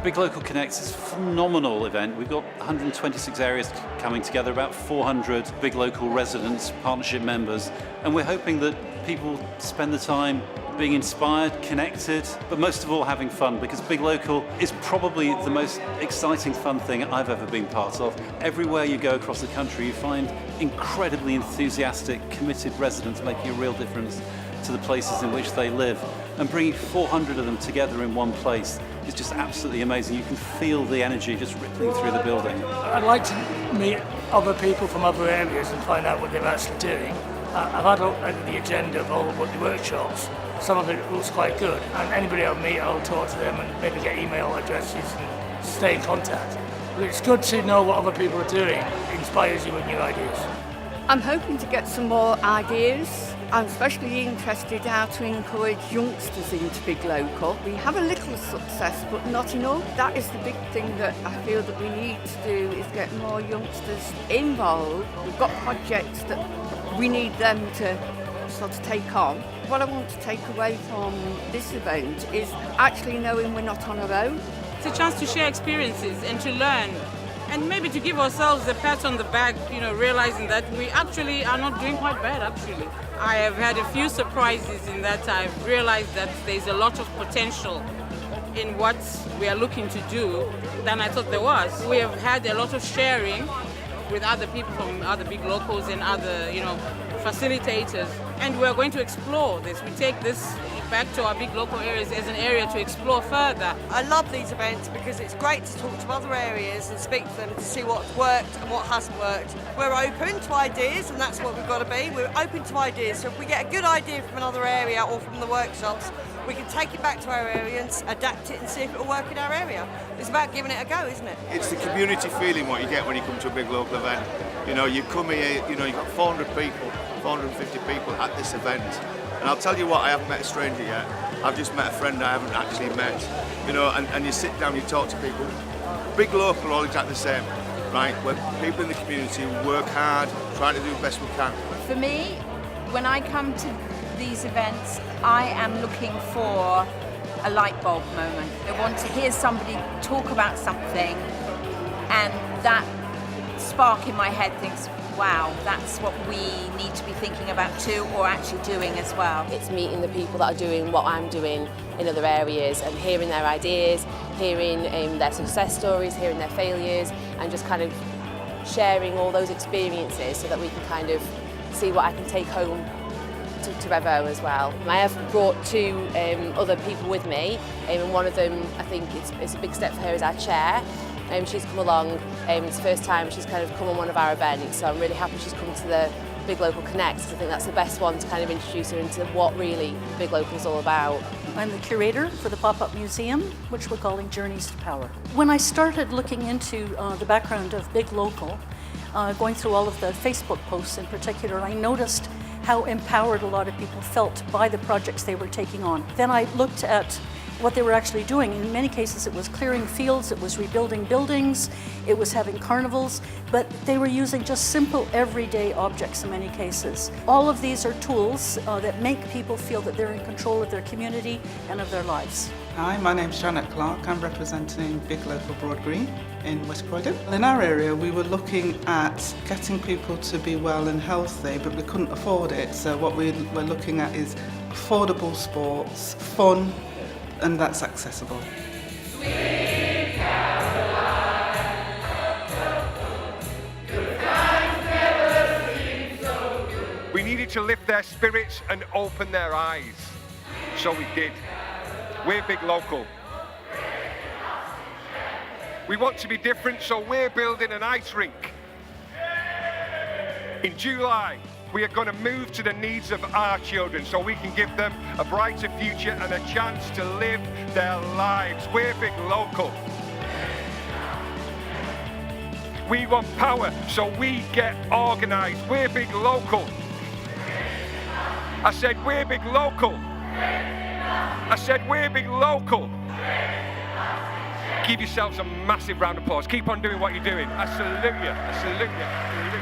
Big Local Connects is a phenomenal event. We've got 126 areas coming together, about 400 Big Local residents, partnership members, and we're hoping that people spend the time being inspired, connected, but most of all having fun, because Big Local is probably the most exciting, fun thing I've ever been part of. Everywhere you go across the country, you find incredibly enthusiastic, committed residents making a real difference to the places in which they live. And bringing 400 of them together in one place is just absolutely amazing. You can feel the energy just rippling through the building. I'd like to meet other people from other areas and find out what they're actually doing. I've had a look at the agenda of all the workshops. Some of it looks quite good, and anybody I'll meet, I'll talk to them and maybe get email addresses and stay in contact. But it's good to know what other people are doing. It inspires you with new ideas. I'm hoping to get some more ideas. I'm especially interested how to encourage youngsters into Big Local. We have a little success, but not enough. That is the big thing that I feel that we need to do, is get more youngsters involved. We've got projects that we need them to sort of take on. What I want to take away from this event is actually knowing we're not on our own. It's a chance to share experiences and to learn, and maybe to give ourselves a pat on the back, realizing that we actually are not doing quite bad, actually. I have had a few surprises in that I've realized that there's a lot of potential in what we are looking to do than I thought there was. We have had a lot of sharing with other people from other Big Locals and other, facilitators, and we're going to explore this. We take this back to our Big Local areas as an area to explore further. I love these events because it's great to talk to other areas and speak to them to see what's worked and what hasn't worked. We're open to ideas, and that's what we've got to be. We're open to ideas, so if we get a good idea from another area or from the workshops, we can take it back to our area and adapt it and see if it will work in our area. It's about giving it a go, isn't it? It's the community feeling what you get when you come to a Big Local event. You come here, you've got 400 people, 450 people at this event. And I'll tell you what, I haven't met a stranger yet. I've just met a friend I haven't actually met. And you sit down, you talk to people. Big Local are all exactly the same, right? Where people in the community work hard, trying to do the best we can. For me, when I come to these events, I am looking for a light bulb moment. I want to hear somebody talk about something, and that spark in my head thinks, wow, that's what we need to be thinking about too, or actually doing as well. It's meeting the people that are doing what I'm doing in other areas and hearing their ideas, hearing their success stories, hearing their failures, and just kind of sharing all those experiences so that we can kind of see what I can take home to Revo as well. I have brought two other people with me, and one of them, I think it's a big step for her, as our chair. She's come along, it's the first time she's kind of come on one of our events, so I'm really happy she's come to the Big Local Connects. I think that's the best one to kind of introduce her into what really Big Local is all about. I'm the curator for the pop-up museum, which we're calling Journeys to Power. When I started looking into the background of Big Local, going through all of the Facebook posts in particular, I noticed how empowered a lot of people felt by the projects they were taking on. Then I looked at what they were actually doing. In many cases it was clearing fields, it was rebuilding buildings, it was having carnivals, but they were using just simple everyday objects in many cases. All of these are tools that make people feel that they're in control of their community and of their lives. Hi, my name's Janet Clark. I'm representing Big Local Broad Green in West Croydon. In our area we were looking at getting people to be well and healthy, but we couldn't afford it, so what we're looking at is affordable sports, fun, and that's accessible. We needed to lift their spirits and open their eyes. So we did. We're Big Local. We want to be different, so we're building an ice rink. In July, we are going to move to the needs of our children so we can give them a brighter future and a chance to live their lives. We're Big Local. We want power, so we get organised. We're Big Local. I said we're Big Local. I said we're Big Local. Give yourselves a massive round of applause. Keep on doing what you're doing. I salute you. I salute you.